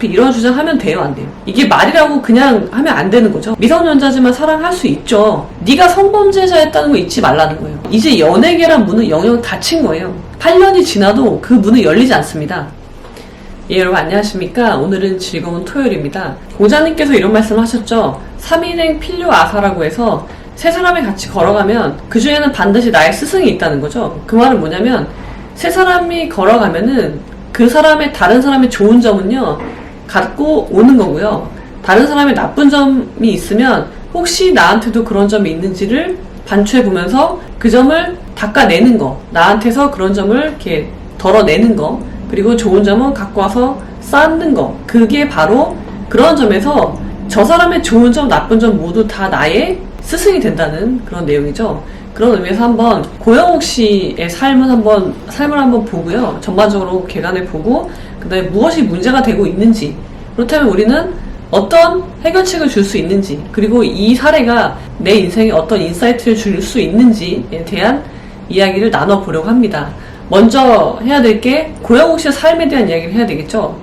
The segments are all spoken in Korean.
이런 주장하면 돼요, 안 돼요? 이게 말이라고 그냥 하면 안 되는 거죠. 미성년자지만 사랑할 수 있죠. 네가 성범죄자였다는 거 잊지 말라는 거예요. 이제 연예계란 문은 영영 닫힌 거예요. 8년이 지나도 그 문은 열리지 않습니다. 예, 여러분 안녕하십니까? 오늘은 즐거운 토요일입니다. 공자님께서 이런 말씀을 하셨죠. 3인행 필요아사라고 해서 세 사람이 같이 걸어가면 그 중에는 반드시 나의 스승이 있다는 거죠. 그 말은 뭐냐면 세 사람이 걸어가면은 그 사람의 다른 사람의 좋은 점은요 갖고 오는 거고요. 다른 사람의 나쁜 점이 있으면 혹시 나한테도 그런 점이 있는지를 반추해보면서 그 점을 닦아내는 거, 나한테서 그런 점을 이렇게 덜어내는 거, 그리고 좋은 점은 갖고 와서 쌓는 거, 그게 바로 그런 점에서 저 사람의 좋은 점, 나쁜 점 모두 다 나의 스승이 된다는 그런 내용이죠. 그런 의미에서 한번 고영욱 씨의 삶을 한번 보고요. 전반적으로 개관해보고 그 다음에 무엇이 문제가 되고 있는지, 그렇다면 우리는 어떤 해결책을 줄 수 있는지, 그리고 이 사례가 내 인생에 어떤 인사이트를 줄 수 있는지에 대한 이야기를 나눠보려고 합니다. 먼저 해야 될 게 고영욱 씨의 삶에 대한 이야기를 해야 되겠죠.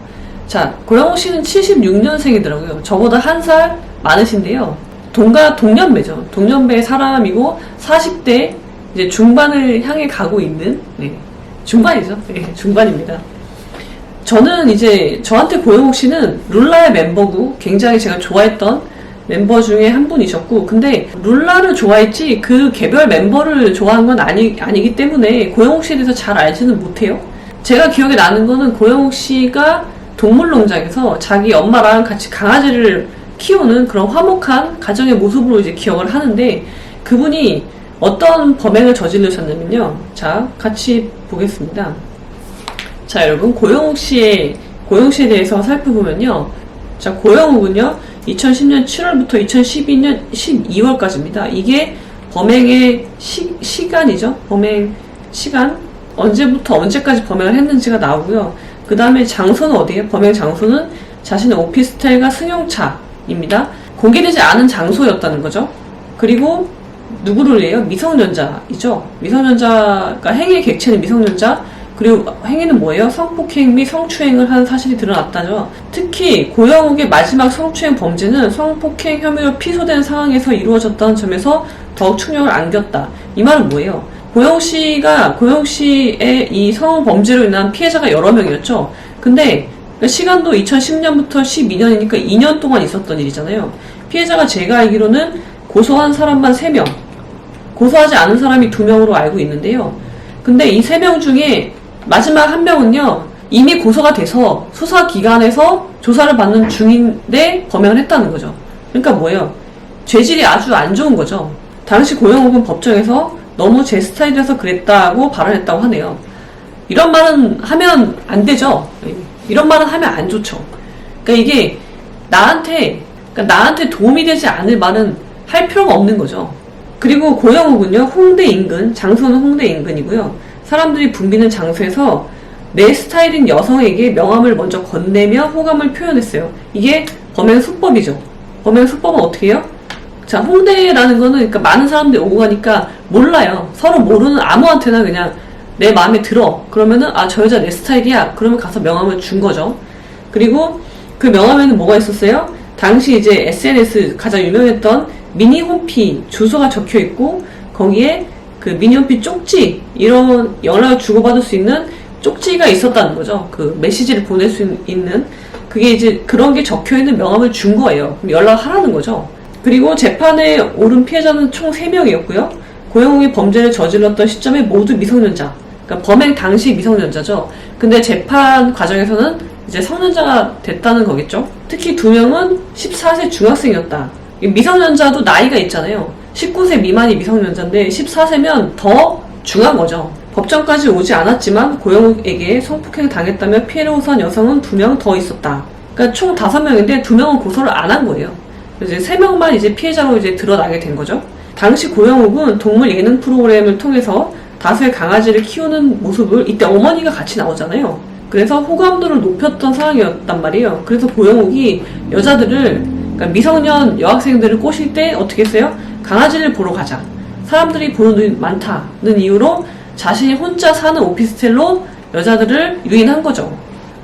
자, 고영욱 씨는 76년생이더라고요. 저보다 한 살 많으신데요. 동년배죠. 동년배의 사람이고 40대 이제 중반을 향해 가고 있는, 중반이죠. 중반입니다. 저는 이제 저한테 고영욱 씨는 룰라의 멤버고 굉장히 제가 좋아했던 멤버 중에 한 분이셨고, 근데 룰라를 좋아했지 그 개별 멤버를 좋아한 건 아니기 때문에 고영욱 씨에 대해서 잘 알지는 못해요. 제가 기억에 나는 거는 고영욱 씨가 동물농장에서 자기 엄마랑 같이 강아지를 키우는 그런 화목한 가정의 모습으로 이제 기억을 하는데, 그분이 어떤 범행을 저지르셨냐면요. 자, 같이 보겠습니다. 자, 여러분, 고영욱 씨에 대해서 살펴보면요. 자, 고영욱은요, 2010년 7월부터 2012년 12월까지입니다. 이게 범행의 시간이죠. 범행 시간, 언제부터 언제까지 범행을 했는지가 나오고요. 그 다음에 장소는 어디예요? 범행 장소는 자신의 오피스텔과 승용차입니다. 공개되지 않은 장소였다는 거죠. 그리고 누구를 해요? 미성년자이죠. 미성년자가 행위의 객체는 미성년자, 그리고 행위는 뭐예요? 성폭행 및 성추행을 한 사실이 드러났다죠. 특히 고영욱의 마지막 성추행 범죄는 성폭행 혐의로 피소된 상황에서 이루어졌다는 점에서 더욱 충격을 안겼다. 이 말은 뭐예요? 고영욱 씨의 이 성범죄로 인한 피해자가 여러 명이었죠. 근데 시간도 2010년부터 12년이니까 2년 동안 있었던 일이잖아요. 피해자가 제가 알기로는 고소한 사람만 3명, 고소하지 않은 사람이 2명으로 알고 있는데요. 근데 이 3명 중에 마지막 한 명은요, 이미 고소가 돼서 수사기관에서 조사를 받는 중인데 범행을 했다는 거죠. 그러니까 뭐예요? 죄질이 아주 안 좋은 거죠. 당시 고영욱은 법정에서 너무 제 스타일이라서 그랬다고 발언했다고 하네요. 이런 말은 하면 안 되죠. 이런 말은 하면 안 좋죠. 그러니까 이게 나한테 도움이 되지 않을 말은 할 필요가 없는 거죠. 그리고 고영욱은요, 홍대 인근, 장소는 홍대 인근이고요. 사람들이 붐비는 장소에서 내 스타일인 여성에게 명함을 먼저 건네며 호감을 표현했어요. 이게 범행 수법이죠. 범행 수법은 어떻게 해요? 자, 홍대라는 거는 그러니까 많은 사람들이 오고 가니까 몰라요. 서로 모르는 아무한테나 그냥 내 마음에 들어. 그러면은 저 여자 내 스타일이야. 그러면 가서 명함을 준 거죠. 그리고 그 명함에는 뭐가 있었어요? 당시 이제 SNS 가장 유명했던 미니홈피 주소가 적혀 있고, 거기에 그 미니홈피 쪽지, 이런 연락을 주고받을 수 있는 쪽지가 있었다는 거죠. 그 메시지를 보낼 수 있는, 그게 이제 그런 게 적혀 있는 명함을 준 거예요. 그럼 연락하라는 거죠. 그리고 재판에 오른 피해자는 총 3명이었고요. 고영욱이 범죄를 저질렀던 시점에 모두 미성년자. 그러니까 범행 당시 미성년자죠. 근데 재판 과정에서는 이제 성년자가 됐다는 거겠죠. 특히 2명은 14세 중학생이었다. 미성년자도 나이가 있잖아요. 19세 미만이 미성년자인데 14세면 더 중한 거죠. 법정까지 오지 않았지만 고영욱에게 성폭행을 당했다며 피해를 호소한 여성은 2명 더 있었다. 그러니까 총 5명인데 2명은 고소를 안 한 거예요. 이제 3명만 이제 피해자로 이제 드러나게 된 거죠. 당시 고영욱은 동물 예능 프로그램을 통해서 다수의 강아지를 키우는 모습을, 이때 어머니가 같이 나오잖아요. 그래서 호감도를 높였던 상황이었단 말이에요. 그래서 고영욱이 여자들을, 그러니까 미성년 여학생들을 꼬실 때 어떻게 했어요? 강아지를 보러 가자. 사람들이 보는 눈이 많다는 이유로 자신이 혼자 사는 오피스텔로 여자들을 유인한 거죠.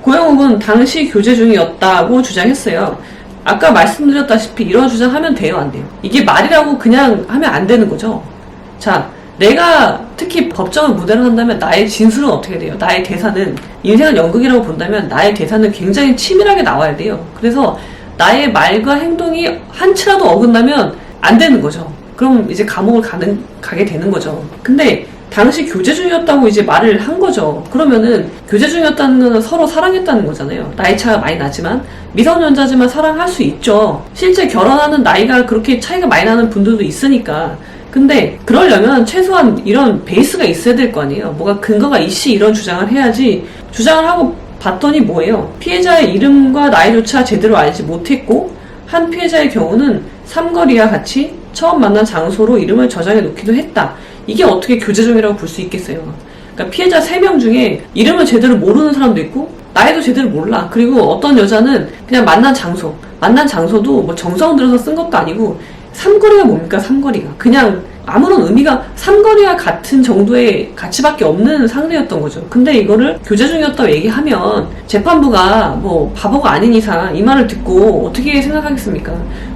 고영욱은 당시 교제 중이었다고 주장했어요. 아까 말씀드렸다시피 이런 주장하면 돼요, 안 돼요? 이게 말이라고 그냥 하면 안 되는 거죠. 자, 내가 특히 법정을 무대로 한다면 나의 진술은 어떻게 돼요? 나의 대사는, 인생은 연극이라고 본다면 나의 대사는 굉장히 치밀하게 나와야 돼요. 그래서 나의 말과 행동이 한치라도 어긋나면 안 되는 거죠. 그럼 이제 감옥을 가게 되는 거죠. 근데 당시 교제 중이었다고 이제 말을 한 거죠. 그러면은 교제 중이었다는 건 서로 사랑했다는 거잖아요. 나이 차가 많이 나지만, 미성년자지만 사랑할 수 있죠. 실제 결혼하는 나이가 그렇게 차이가 많이 나는 분들도 있으니까. 근데 그러려면 최소한 이런 베이스가 있어야 될 거 아니에요. 뭐가 근거가 있이 이런 주장을 해야지. 주장을 하고 봤더니 뭐예요? 피해자의 이름과 나이조차 제대로 알지 못했고, 한 피해자의 경우는 삼거리와 같이 처음 만난 장소로 이름을 저장해 놓기도 했다. 이게 어떻게 교제 중이라고 볼 수 있겠어요? 그러니까 피해자 3명 중에 이름을 제대로 모르는 사람도 있고, 나이도 제대로 몰라. 그리고 어떤 여자는 그냥 만난 장소도 뭐 정성 들여서 쓴 것도 아니고, 삼거리가 뭡니까, 삼거리가. 그냥 아무런 의미가, 삼거리와 같은 정도의 가치밖에 없는 상대였던 거죠. 근데 이거를 교제 중이었다고 얘기하면 재판부가 뭐 바보가 아닌 이상 이 말을 듣고 어떻게 생각하겠습니까?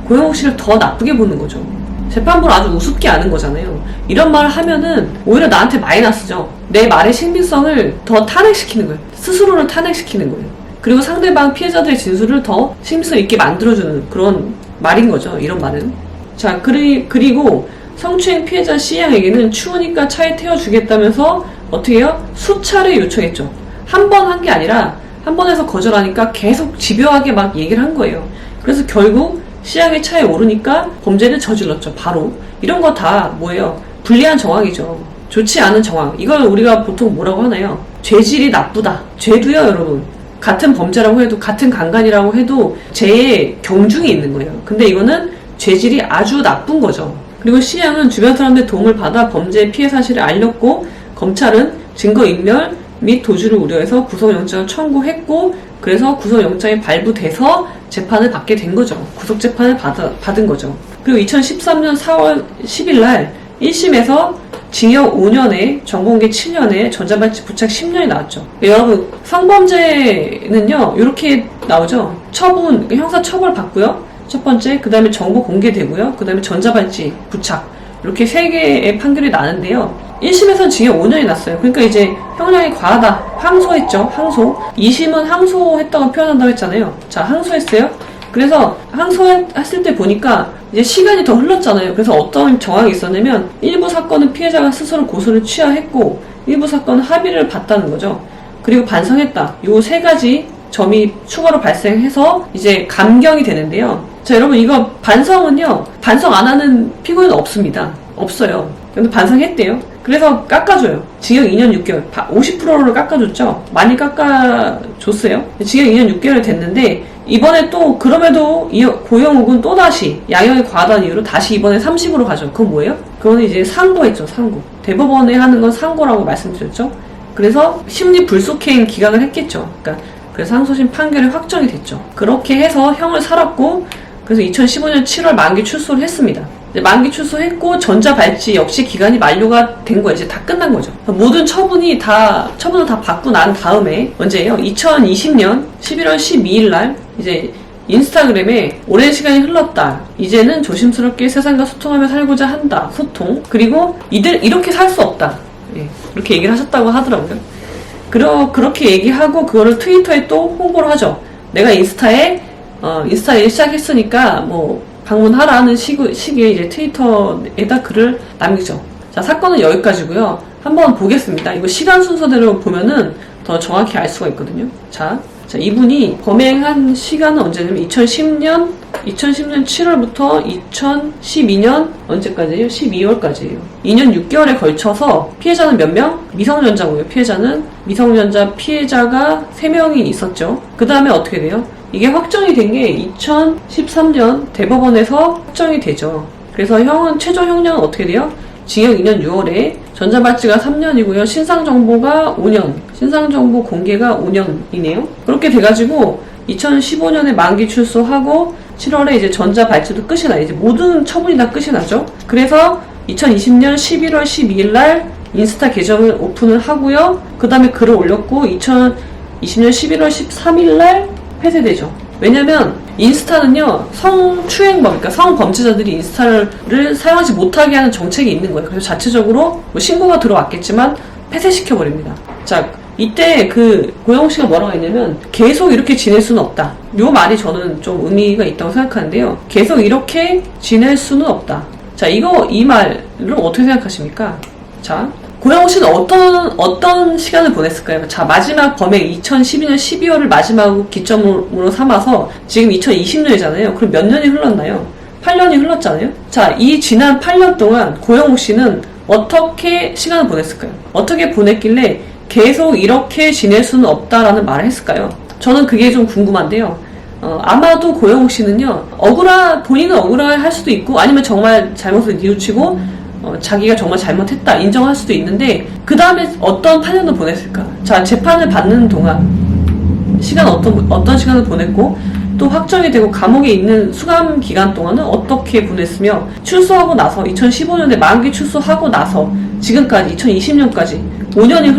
고영욱 씨를 더 나쁘게 보는 거죠. 재판부를 아주 우습게 아는 거잖아요. 이런 말을 하면은 오히려 나한테 마이너스죠. 내 말의 신빙성을 더 탄핵시키는 거예요. 스스로를 탄핵시키는 거예요. 그리고 상대방 피해자들의 진술을 더 신빙성 있게 만들어주는 그런 말인 거죠. 이런 말은. 자, 그리고 성추행 피해자 C양에게는 추우니까 차에 태워주겠다면서 어떻게 해요? 수차례 요청했죠. 한 번 한 게 아니라 한 번 해서 거절하니까 계속 집요하게 막 얘기를 한 거예요. 그래서 결국 C양의 차에 오르니까 범죄를 저질렀죠. 바로. 이런 거 다 뭐예요? 불리한 정황이죠. 좋지 않은 정황. 이걸 우리가 보통 뭐라고 하나요? 죄질이 나쁘다. 죄도요, 여러분. 같은 범죄라고 해도, 같은 강간이라고 해도 죄의 경중이 있는 거예요. 근데 이거는 죄질이 아주 나쁜 거죠. 그리고 C양은 주변 사람들의 도움을 받아 범죄 피해 사실을 알렸고, 검찰은 증거인멸 및 도주를 우려해서 구속영장을 청구했고, 그래서 구속영장이 발부돼서 재판을 받게 된 거죠. 구속재판을 받은 거죠. 그리고 2013년 4월 10일 날 1심에서 징역 5년에 정공개 7년에 전자발찌 부착 10년이 나왔죠. 여러분, 성범죄는요 이렇게 나오죠. 처분, 형사 처벌 받고요. 첫 번째, 그 다음에 정보 공개되고요. 그 다음에 전자발찌 부착, 이렇게 3개의 판결이 나는데요. 1심에서는 징역 5년이 났어요. 그러니까 이제 형량이 과하다. 항소했죠. 항소. 2심은 항소했다고 표현한다고 했잖아요. 자, 항소했어요. 그래서 항소했을 때 보니까 이제 시간이 더 흘렀잖아요. 그래서 어떤 정황이 있었냐면, 일부 사건은 피해자가 스스로 고소를 취하했고, 일부 사건은 합의를 봤다는 거죠. 그리고 반성했다. 요 3가지 점이 추가로 발생해서 이제 감경이 되는데요. 자, 여러분, 이거 반성은요, 반성 안 하는 피고인은 없습니다. 없어요. 근데 반성했대요. 그래서 깎아줘요. 징역 2년 6개월. 50%를 깎아줬죠. 많이 깎아줬어요. 징역 2년 6개월 됐는데, 이번에 또 그럼에도 고영욱은 또다시 양형이 과하다는 이유로 다시 이번에 30으로 가죠. 그건 뭐예요? 그건 이제 상고했죠. 상고. 대법원에 하는 건 상고라고 말씀드렸죠. 그래서 심리 불속행 기각을 했겠죠. 그러니까 그래서 항소심 판결이 확정이 됐죠. 그렇게 해서 형을 살았고, 그래서 2015년 7월 만기 출소를 했습니다. 만기 출소했고, 전자발찌 역시 기간이 만료가 된 거예요. 이제 다 끝난 거죠. 모든 처분을 다 받고 난 다음에, 언제예요? 2020년 11월 12일 날, 이제 인스타그램에 오랜 시간이 흘렀다. 이제는 조심스럽게 세상과 소통하며 살고자 한다. 소통. 그리고 이렇게 살 수 없다. 예, 그렇게 얘기를 하셨다고 하더라고요. 그렇게 얘기하고, 그거를 트위터에 또 홍보를 하죠. 내가 인스타에 시작했으니까, 뭐, 방문하라는 시기에 이제 트위터에다 글을 남기죠. 자, 사건은 여기까지고요. 한번 보겠습니다. 이거 시간 순서대로 보면은 더 정확히 알 수가 있거든요. 자, 이분이 범행한 시간은 언제냐면 2010년 7월부터 2012년 언제까지예요? 12월까지예요. 2년 6개월에 걸쳐서 피해자는 몇 명? 미성년자고요. 미성년자 피해자가 3명이 있었죠. 그 다음에 어떻게 돼요? 이게 확정이 된 게 2013년 대법원에서 확정이 되죠. 그래서 최종 형량은 어떻게 돼요? 징역 2년 6월에 전자발찌가 3년이고요. 신상정보가 5년, 신상정보 공개가 5년이네요. 그렇게 돼가지고 2015년에 만기 출소하고 7월에 이제 전자발찌도 끝이 나요. 이제 모든 처분이 다 끝이 나죠. 그래서 2020년 11월 12일 날 인스타 계정을 오픈을 하고요. 그 다음에 글을 올렸고, 20년 11월 13일 날 폐쇄되죠. 왜냐면 인스타는요 성추행범, 그러니까 성범죄자들이 인스타를 사용하지 못하게 하는 정책이 있는 거예요. 그래서 자체적으로 뭐 신고가 들어왔겠지만 폐쇄시켜버립니다. 자, 이때 그 고영욱 씨가 뭐라고 했냐면 계속 이렇게 지낼 수는 없다. 요 말이 저는 좀 의미가 있다고 생각하는데요. 계속 이렇게 지낼 수는 없다. 자, 이 말을 어떻게 생각하십니까? 자, 고영욱 씨는 어떤 시간을 보냈을까요? 자, 마지막 범행 2012년 12월을 마지막 기점으로 삼아서 지금 2020년이잖아요. 그럼 몇 년이 흘렀나요? 8년이 흘렀잖아요. 자, 이 지난 8년 동안 고영욱 씨는 어떻게 시간을 보냈을까요? 어떻게 보냈길래 계속 이렇게 지낼 수는 없다라는 말을 했을까요? 저는 그게 좀 궁금한데요. 아마도 고영욱 씨는요, 본인은 억울할 수도 있고, 아니면 정말 잘못을 뉘우치고, 자기가 정말 잘못했다 인정할 수도 있는데, 그 다음에 어떤 8년을 보냈을까? 자, 재판을 받는 동안 어떤 시간을 보냈고, 또 확정이 되고 감옥에 있는 수감 기간 동안은 어떻게 보냈으며, 출소하고 나서 2015년에 만기 출소하고 나서 지금까지 2020년까지 5년이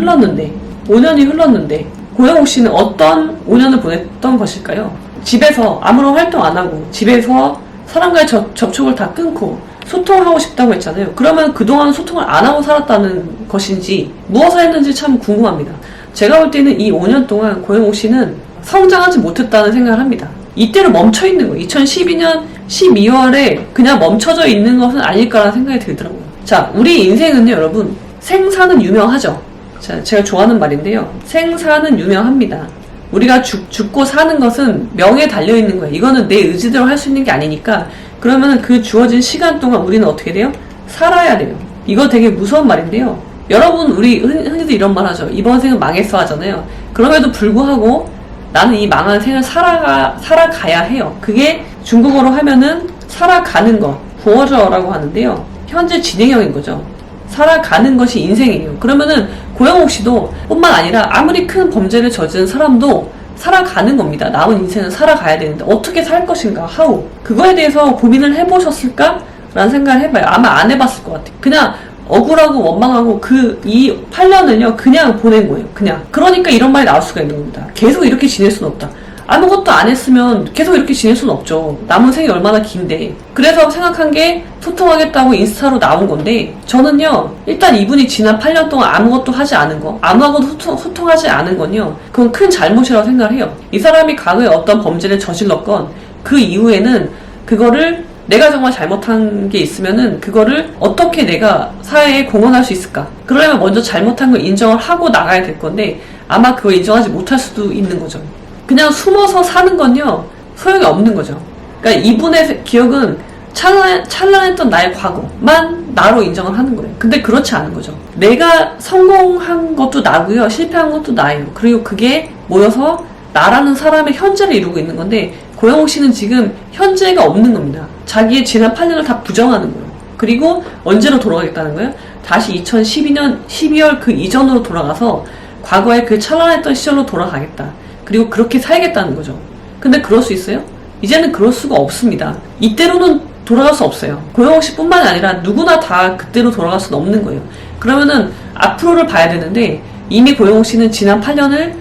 흘렀는데 고영욱 씨는 어떤 5년을 보냈던 것일까요? 집에서 아무런 활동 안 하고 집에서 사람과의 접촉을 다 끊고 소통하고 싶다고 했잖아요. 그러면 그동안 소통을 안 하고 살았다는 것인지 무엇을 했는지 참 궁금합니다. 제가 볼 때는 이 5년 동안 고영욱 씨는 성장하지 못했다는 생각을 합니다. 이때로 멈춰있는 거예요. 2012년 12월에 그냥 멈춰져 있는 것은 아닐까라는 생각이 들더라고요. 자, 우리 인생은요, 여러분, 생사는 유명하죠. 자, 제가 좋아하는 말인데요. 생사는 유명합니다. 우리가 죽고 사는 것은 명에 달려있는 거예요. 이거는 내 의지대로 할 수 있는 게 아니니까, 그러면 그 주어진 시간 동안 우리는 어떻게 돼요? 살아야 돼요. 이거 되게 무서운 말인데요. 여러분, 우리 흔히도 이런 말 하죠. 이번 생은 망했어 하잖아요. 그럼에도 불구하고 나는 이 망한 생을 살아가야 해요. 그게 중국어로 하면은 살아가는 거, 구어저라고 하는데요. 현재 진행형인 거죠. 살아가는 것이 인생이에요. 그러면은 고영욱 씨도 뿐만 아니라 아무리 큰 범죄를 저지른 사람도 살아가는 겁니다. 남은 인생은 살아가야 되는데 어떻게 살 것인가, 하우. 그거에 대해서 고민을 해보셨을까? 라는 생각을 해봐요. 아마 안 해봤을 것 같아요. 그냥 억울하고 원망하고 이 8년을요 그냥 보낸 거예요. 그냥. 그러니까 이런 말이 나올 수가 있는 겁니다. 계속 이렇게 지낼 수는 없다. 아무것도 안 했으면 계속 이렇게 지낼 수는 없죠. 남은 생이 얼마나 긴데. 그래서 생각한 게 소통하겠다고 인스타로 나온 건데, 저는요 일단 이분이 지난 8년 동안 아무것도 하지 않은 거, 아무하고도 소통하지 않은 건요, 그건 큰 잘못이라고 생각을 해요. 이 사람이 과거에 어떤 범죄를 저질렀건 그 이후에는 그거를 내가 정말 잘못한 게 있으면은 그거를 어떻게 내가 사회에 공헌할 수 있을까? 그러려면 먼저 잘못한 걸 인정을 하고 나가야 될 건데, 아마 그걸 인정하지 못할 수도 있는 거죠. 그냥 숨어서 사는 건요 소용이 없는 거죠. 그러니까 이분의 기억은 찬란했던 나의 과거만 나로 인정을 하는 거예요. 근데 그렇지 않은 거죠. 내가 성공한 것도 나고요, 실패한 것도 나예요. 그리고 그게 모여서 나라는 사람의 현재를 이루고 있는 건데, 고영욱 씨는 지금 현재가 없는 겁니다. 자기의 지난 8년을 다 부정하는 거예요. 그리고 언제로 돌아가겠다는 거예요? 다시 2012년 12월 그 이전으로 돌아가서 과거의 그 찬란했던 시절로 돌아가겠다. 그리고 그렇게 살겠다는 거죠. 근데 그럴 수 있어요? 이제는 그럴 수가 없습니다. 이때로는 돌아갈 수 없어요. 고영욱 씨뿐만 아니라 누구나 다 그때로 돌아갈 수는 없는 거예요. 그러면은 앞으로를 봐야 되는데, 이미 고영욱 씨는 지난 8년을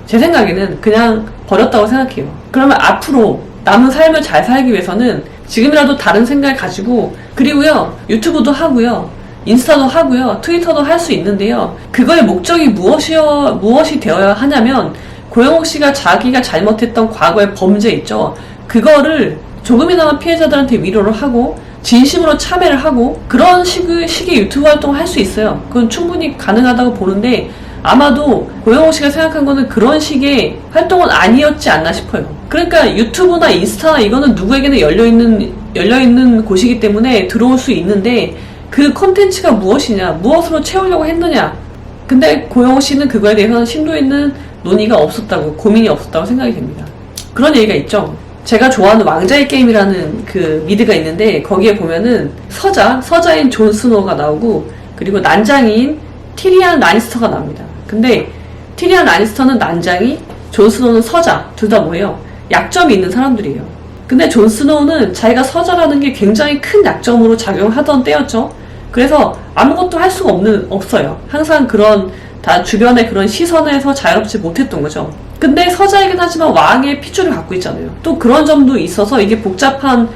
제 생각에는 그냥 버렸다고 생각해요. 그러면 앞으로 남은 삶을 잘 살기 위해서는 지금이라도 다른 생각을 가지고, 그리고요 유튜브도 하고요, 인스타도 하고요, 트위터도 할 수 있는데요, 그거의 목적이 무엇이 되어야 하냐면, 고영욱 씨가 자기가 잘못했던 과거의 범죄 있죠, 그거를 조금이나마 피해자들한테 위로를 하고 진심으로 참여를 하고 그런 식의 유튜브 활동을 할 수 있어요. 그건 충분히 가능하다고 보는데, 아마도 고영욱 씨가 생각한 거는 그런 식의 활동은 아니었지 않나 싶어요. 그러니까 유튜브나 인스타나 이거는 누구에게나 열려있는 곳이기 때문에 들어올 수 있는데, 그 콘텐츠가 무엇이냐, 무엇으로 채우려고 했느냐. 근데 고영욱 씨는 그거에 대해서는 심도 있는 논의가 없었다고, 고민이 없었다고 생각이 됩니다. 그런 얘기가 있죠. 제가 좋아하는 왕자의 게임이라는 그 미드가 있는데, 거기에 보면은 서자인 존 스노우가 나오고, 그리고 난장인 티리안 라니스터가 나옵니다. 근데 티리안 라니스터는 난장이, 존 스노우는 서자, 둘 다 뭐예요? 약점이 있는 사람들이에요. 근데 존 스노우는 자기가 서자라는 게 굉장히 큰 약점으로 작용하던 때였죠. 그래서 아무것도 할 수가 없어요. 항상 다 주변의 그런 시선에서 자유롭지 못했던 거죠. 근데 서자이긴 하지만 왕의 핏줄을 갖고 있잖아요. 또 그런 점도 있어서 이게 복잡한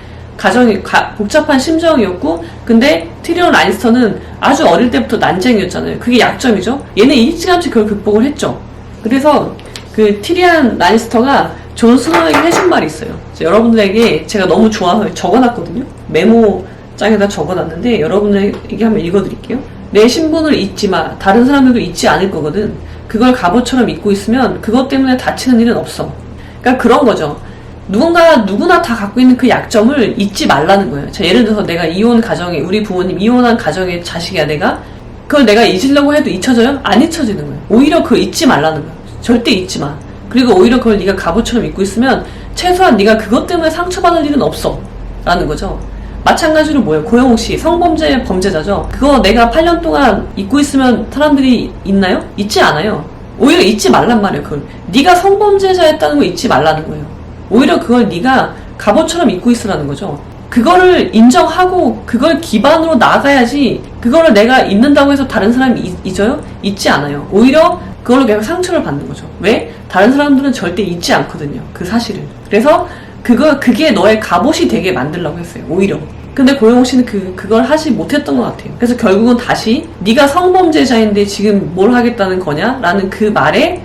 복잡한 심정이었고, 근데 티리온 라니스터는 아주 어릴 때부터 난쟁이였잖아요. 그게 약점이죠. 얘는 일찌감치 그걸 극복을 했죠. 그래서 그 티리온 라니스터가 존 스노우에게 해준 말이 있어요. 여러분들에게 제가 너무 좋아서 적어놨거든요. 메모장에다 적어놨는데 여러분들에게 한번 읽어드릴게요. 내 신분을 잊지 마. 다른 사람들도 잊지 않을 거거든. 그걸 갑옷처럼 믿고 있으면 그것 때문에 다치는 일은 없어. 그러니까 그런 거죠. 누구나 다 갖고 있는 그 약점을 잊지 말라는 거예요. 자, 예를 들어서 내가 이혼 가정에, 우리 부모님 이혼한 가정의 자식이야, 내가. 그걸 내가 잊으려고 해도 잊혀져요? 안 잊혀지는 거예요. 오히려 그걸 잊지 말라는 거예요. 절대 잊지 마. 그리고 오히려 그걸 네가 갑옷처럼 잊고 있으면 최소한 네가 그것 때문에 상처받을 일은 없어. 라는 거죠. 마찬가지로 뭐예요? 고영욱 씨, 성범죄 범죄자죠. 그거 내가 8년 동안 잊고 있으면 사람들이 잊나요? 잊지 않아요. 오히려 잊지 말란 말이에요. 그걸 네가 성범죄자였다는 거 잊지 말라는 거예요. 오히려 그걸 네가 갑옷처럼 잊고 있으라는 거죠. 그거를 인정하고 그걸 기반으로 나아가야지. 그거를 내가 잊는다고 해서 다른 사람이 잊어요? 잊지 않아요. 오히려 그걸로 계속 상처를 받는 거죠. 왜? 다른 사람들은 절대 잊지 않거든요. 그 사실을. 그래서 그게 너의 갑옷이 되게 만들려고 했어요. 오히려. 근데 고영욱 씨는 그걸 하지 못했던 것 같아요. 그래서 결국은 다시 네가 성범죄자인데 지금 뭘 하겠다는 거냐? 라는 그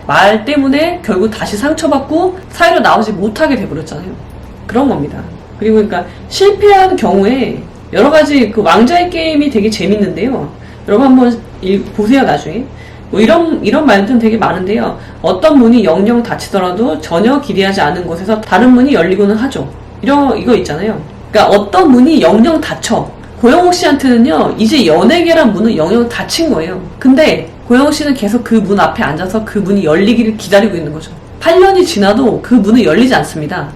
말 때문에 결국 다시 상처받고 사회로 나오지 못하게 돼버렸잖아요. 그런 겁니다. 그리고 그러니까 실패한 경우에 여러 가지 그 왕자의 게임이 되게 재밌는데요. 여러분 한번 보세요, 나중에. 뭐 이런 말들은 되게 많은데요. 어떤 문이 영영 닫히더라도 전혀 기대하지 않은 곳에서 다른 문이 열리고는 하죠. 이거 있잖아요. 그러니까 어떤 문이 영영 닫혀. 고영욱 씨한테는요, 이제 연예계란 문은 영영 닫힌 거예요. 근데 고영욱 씨는 계속 그 문 앞에 앉아서 그 문이 열리기를 기다리고 있는 거죠. 8년이 지나도 그 문은 열리지 않습니다.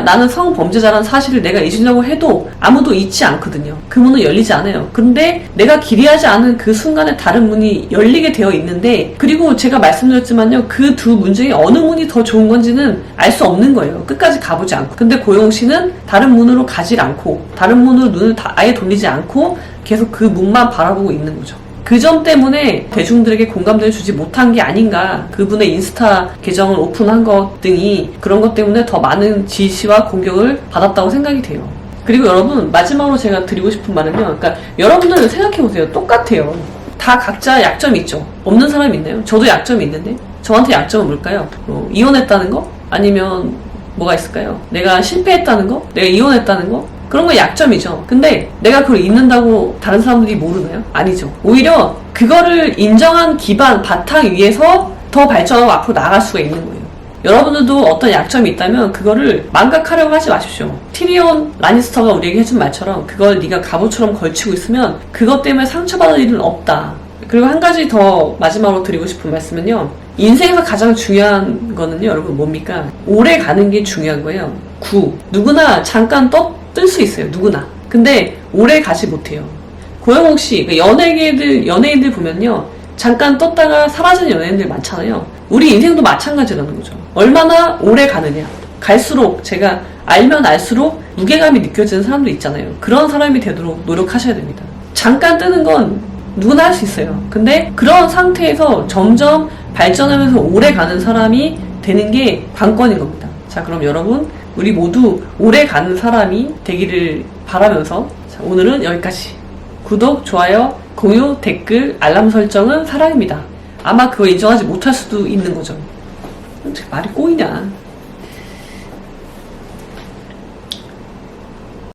나는 성범죄자라는 사실을 내가 잊으려고 해도 아무도 잊지 않거든요. 그 문은 열리지 않아요. 근데 내가 기대하지 않은 그 순간에 다른 문이 열리게 되어 있는데, 그리고 제가 말씀드렸지만요, 그 두 문 중에 어느 문이 더 좋은 건지는 알 수 없는 거예요. 끝까지 가보지 않고. 근데 고영욱 씨는 다른 문으로 가지 않고, 다른 문으로 눈을 아예 돌리지 않고 계속 그 문만 바라보고 있는 거죠. 그 점 때문에 대중들에게 공감대를 주지 못한 게 아닌가. 그분의 인스타 계정을 오픈한 것 등이 그런 것 때문에 더 많은 지시와 공격을 받았다고 생각이 돼요. 그리고 여러분, 마지막으로 제가 드리고 싶은 말은요, 그러니까 여러분들 생각해보세요. 똑같아요. 다 각자 약점이 있죠. 없는 사람이 있나요? 저도 약점이 있는데 저한테 약점은 뭘까요? 이혼했다는 거? 아니면 뭐가 있을까요? 내가 실패했다는 거? 내가 이혼했다는 거? 그런 거 약점이죠. 근데 내가 그걸 잊는다고 다른 사람들이 모르나요? 아니죠. 오히려 그거를 인정한 기반, 바탕 위에서 더 발전하고 앞으로 나아갈 수가 있는 거예요. 여러분들도 어떤 약점이 있다면 그거를 망각하려고 하지 마십시오. 티리온 라니스터가 우리에게 해준 말처럼 그걸 네가 갑옷처럼 걸치고 있으면 그것 때문에 상처받을 일은 없다. 그리고 한 가지 더 마지막으로 드리고 싶은 말씀은요. 인생에서 가장 중요한 거는요, 여러분 뭡니까? 오래 가는 게 중요한 거예요. 누구나 잠깐 뜰 수 있어요. 누구나. 근데 오래 가지 못해요. 고영욱 씨, 연예인들 보면요. 잠깐 떴다가 사라지는 연예인들 많잖아요. 우리 인생도 마찬가지라는 거죠. 얼마나 오래 가느냐. 갈수록 제가 알면 알수록 무게감이 느껴지는 사람도 있잖아요. 그런 사람이 되도록 노력하셔야 됩니다. 잠깐 뜨는 건 누구나 할 수 있어요. 근데 그런 상태에서 점점 발전하면서 오래 가는 사람이 되는 게 관건인 겁니다. 자, 그럼 여러분, 우리 모두 오래 가는 사람이 되기를 바라면서, 자, 오늘은 여기까지. 구독, 좋아요, 공유, 댓글, 알람 설정은 사랑입니다. 아마 그거 인정하지 못할 수도 있는 거죠. 말이 꼬이냐.